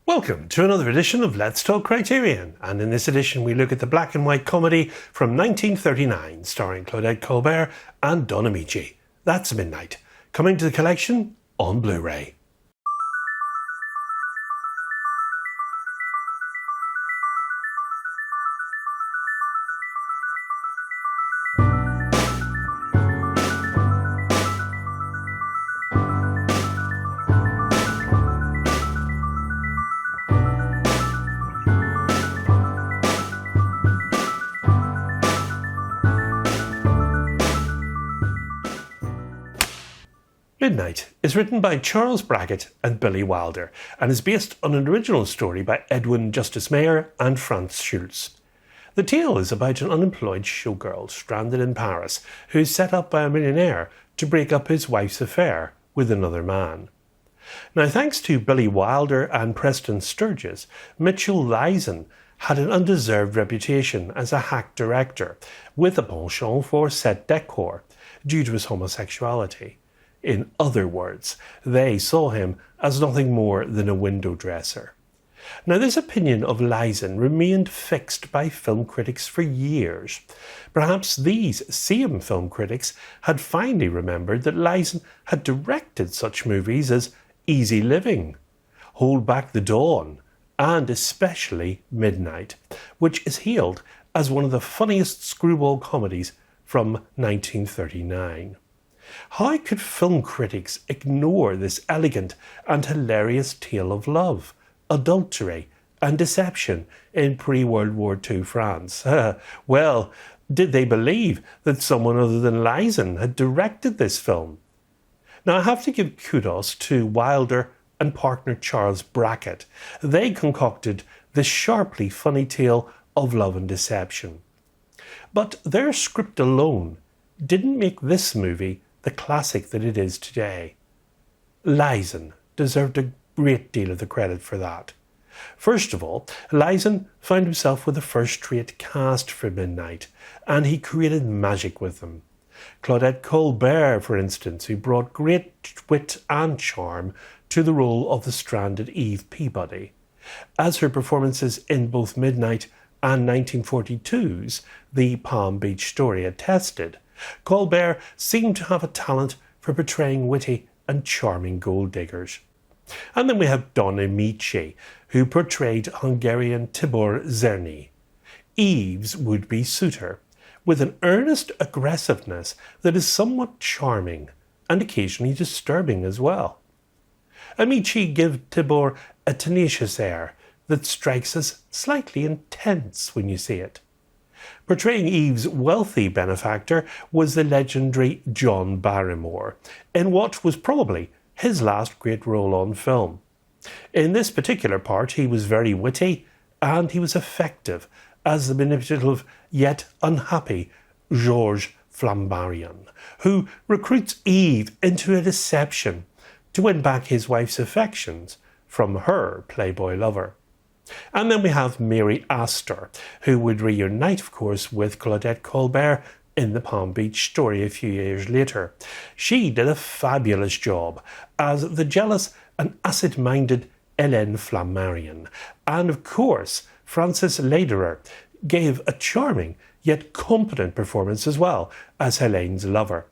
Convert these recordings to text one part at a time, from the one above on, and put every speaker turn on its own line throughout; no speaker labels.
Welcome to another edition of Let's Talk Criterion, and in this edition we look at the black and white comedy from 1939 starring Claudette Colbert and Ameche. That's Midnight, coming to the collection on Blu-ray. Midnight is written by Charles Brackett and Billy Wilder and is based on an original story by Edwin Justice Mayer and Franz Schulz. The tale is about an unemployed showgirl stranded in Paris who is set up by a millionaire to break up his wife's affair with another man. Now, thanks to Billy Wilder and Preston Sturges, Mitchell Reisen had an undeserved reputation as a hack director with a penchant for set decor due to his homosexuality. In other words, they saw him as nothing more than a window dresser. Now, this opinion of Reisen remained fixed by film critics for years. Perhaps these same film critics had finally remembered that Reisen had directed such movies as Easy Living, Hold Back the Dawn, and especially Midnight, which is hailed as one of the funniest screwball comedies from 1939. How could film critics ignore this elegant and hilarious tale of love, adultery and deception in pre-World War II France? Well, did they believe that someone other than Reisen had directed this film? Now, I have to give kudos to Wilder and partner Charles Brackett. They concocted this sharply funny tale of love and deception. But their script alone didn't make this movie the classic that it is today. Reisen deserved a great deal of the credit for that. First of all, Reisen found himself with a first-rate cast for Midnight, and he created magic with them. Claudette Colbert, for instance, who brought great wit and charm to the role of the stranded Eve Peabody. As her performances in both Midnight and 1942's The Palm Beach Story attested, Colbert seemed to have a talent for portraying witty and charming gold diggers. And then we have Ameche, who portrayed Hungarian Tibor Czerny, Eve's would-be suitor, with an earnest aggressiveness that is somewhat charming and occasionally disturbing as well. Ameche gave Tibor a tenacious air that strikes as slightly intense when you see it. Portraying Eve's wealthy benefactor was the legendary John Barrymore, in what was probably his last great role on film. In this particular part, he was very witty and he was effective as the manipulative yet unhappy Georges Flammarion, who recruits Eve into a deception to win back his wife's affections from her playboy lover. And then we have Mary Astor, who would reunite, of course, with Claudette Colbert in The Palm Beach Story a few years later. She did a fabulous job as the jealous and acid-minded Hélène Flammarion. And of course, Frances Lederer gave a charming yet competent performance as well as Hélène's lover.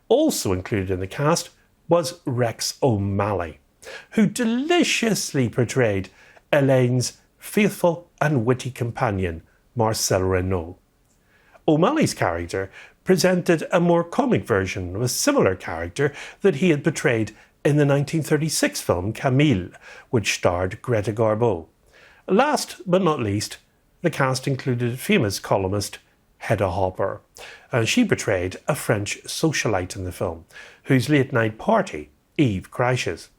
Also included in the cast was Rex O'Malley, who deliciously portrayed Hélène's faithful and witty companion, Marcel Renaud. O'Malley's character presented a more comic version of a similar character that he had portrayed in the 1936 film Camille, which starred Greta Garbo. Last but not least, the cast included famous columnist Hedda Hopper. She portrayed a French socialite in the film, whose late-night party Eve crashes.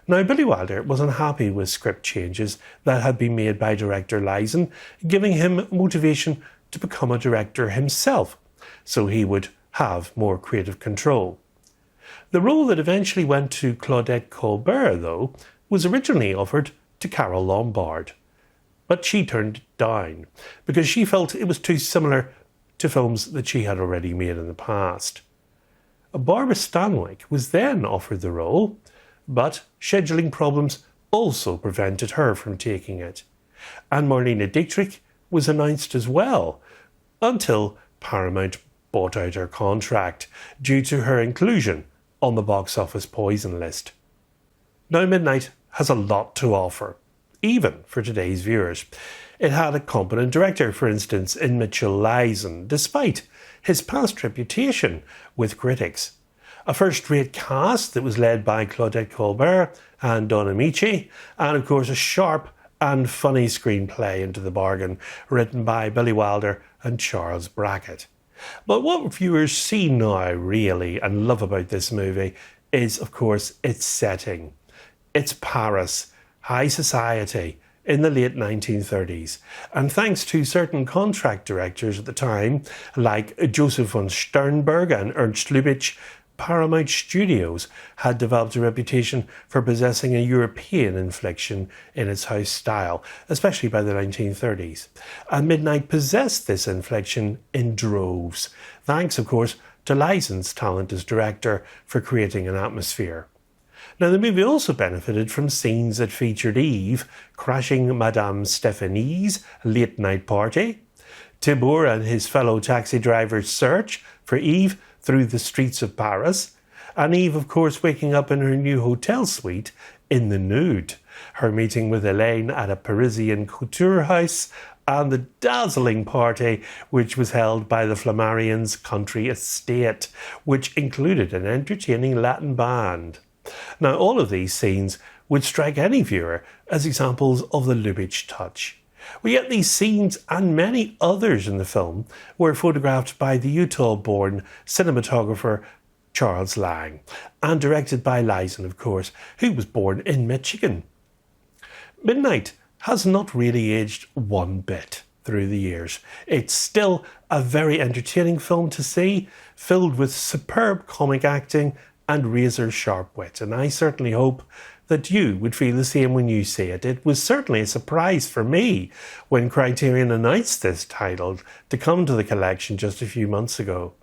Now, Billy Wilder was unhappy with script changes that had been made by director Reisen, giving him motivation to become a director himself, so he would have more creative control. The role that eventually went to Claudette Colbert, though, was originally offered to Carole Lombard, but she turned it down because she felt it was too similar to films that she had already made in the past. Barbara Stanwyck was then offered the role, but scheduling problems also prevented her from taking it. And Marlene Dietrich was announced as well, until Paramount bought out her contract due to her inclusion on the box office poison list. Now Midnight has a lot to offer, even for today's viewers. It had a competent director, for instance, in Mitchell Reisen, despite his past reputation with critics. A first-rate cast that was led by Claudette Colbert and Ameche, and of course a sharp and funny screenplay into the bargain, written by Billy Wilder and Charles Brackett. But what viewers see now, really, and love about this movie is, of course, its setting. It's Paris, high society, in the late 1930s. And thanks to certain contract directors at the time, like Joseph von Sternberg and Ernst Lubitsch, Paramount Studios had developed a reputation for possessing a European inflection in its house style, especially by the 1930s. And Midnight possessed this inflection in droves, thanks, of course, to Reisen's talent as director for creating an atmosphere. Now, the movie also benefited from scenes that featured Eve crashing Madame Stéphanie's late-night party, Tibor and his fellow taxi drivers' search for Eve through the streets of Paris, and Eve, of course, waking up in her new hotel suite in the nude, her meeting with Elaine at a Parisian couture house, and the dazzling party which was held by the Flammarions' country estate, which included an entertaining Latin band. Now, all of these scenes would strike any viewer as examples of the Lubitsch touch. Well, yet these scenes and many others in the film were photographed by the Utah-born cinematographer Charles Lang and directed by Reisen, of course, who was born in Michigan. Midnight has not really aged one bit through the years. It's still a very entertaining film to see, filled with superb comic acting and razor-sharp wit, and I certainly hope that you would feel the same when you see it. It was certainly a surprise for me when Criterion announced this title to come to the collection just a few months ago.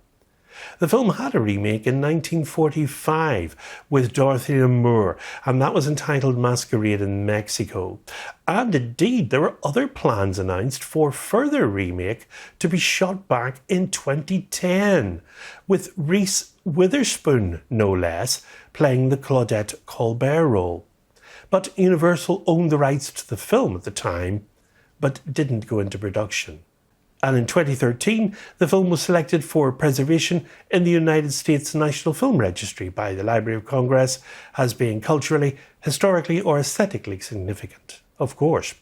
The film had a remake in 1945 with Dorothy Lamour, and that was entitled Masquerade in Mexico. And indeed, there were other plans announced for further remake to be shot back in 2010, with Reese Witherspoon, no less, playing the Claudette Colbert role. But Universal owned the rights to the film at the time, but didn't go into production. And in 2013, the film was selected for preservation in the United States National Film Registry by the Library of Congress as being culturally, historically, or aesthetically significant, of course.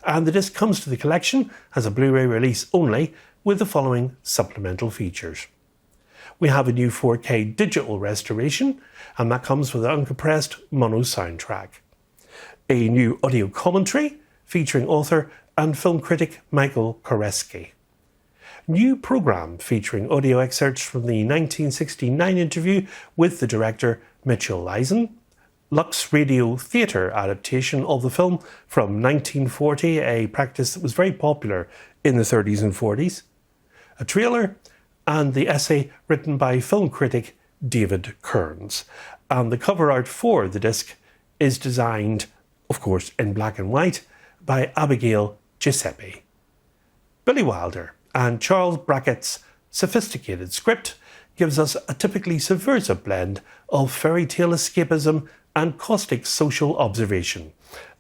And the disc comes to the collection as a Blu-ray release only, with the following supplemental features. We have a new 4K digital restoration, and that comes with an uncompressed mono soundtrack. A new audio commentary featuring author and film critic Michael Koreski. New programme featuring audio excerpts from the 1969 interview with the director Mitchell Reisen. Lux Radio Theatre adaptation of the film from 1940, a practice that was very popular in the 30s and 40s. A trailer and the essay written by film critic David Kearns. And the cover art for the disc is designed, of course, in black and white by Abigail Giuseppe. Billy Wilder and Charles Brackett's sophisticated script gives us a typically subversive blend of fairy tale escapism and caustic social observation.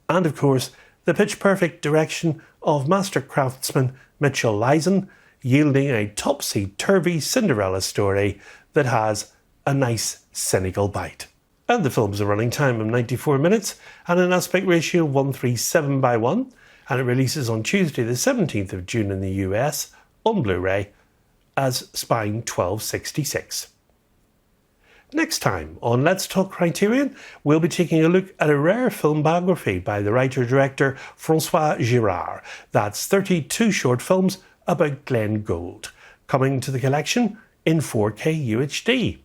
And of course, the pitch-perfect direction of master craftsman Mitchell Reisen, yielding a topsy-turvy Cinderella story that has a nice cynical bite. And the film's a running time of 94 minutes and an aspect ratio of 137:1, and it releases on Tuesday the 17th of June in the US on Blu-ray as Spine 1266. Next time on Let's Talk Criterion, we'll be taking a look at a rare film biography by the writer-director François Girard. That's 32 short films about Glenn Gould, coming to the collection in 4K UHD.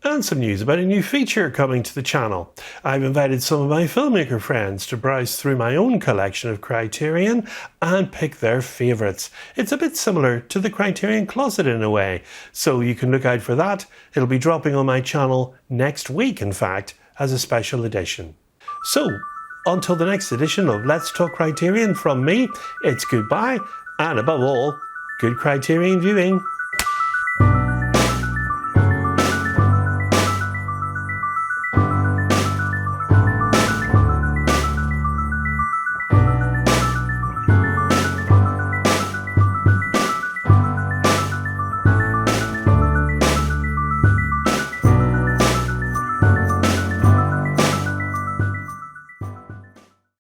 And some news about a new feature coming to the channel. I've invited some of my filmmaker friends to browse through my own collection of Criterion and pick their favourites. It's a bit similar to the Criterion Closet in a way, so you can look out for that. It'll be dropping on my channel next week, in fact, as a special edition. So, until the next edition of Let's Talk Criterion from me, it's goodbye, and above all, good Criterion viewing.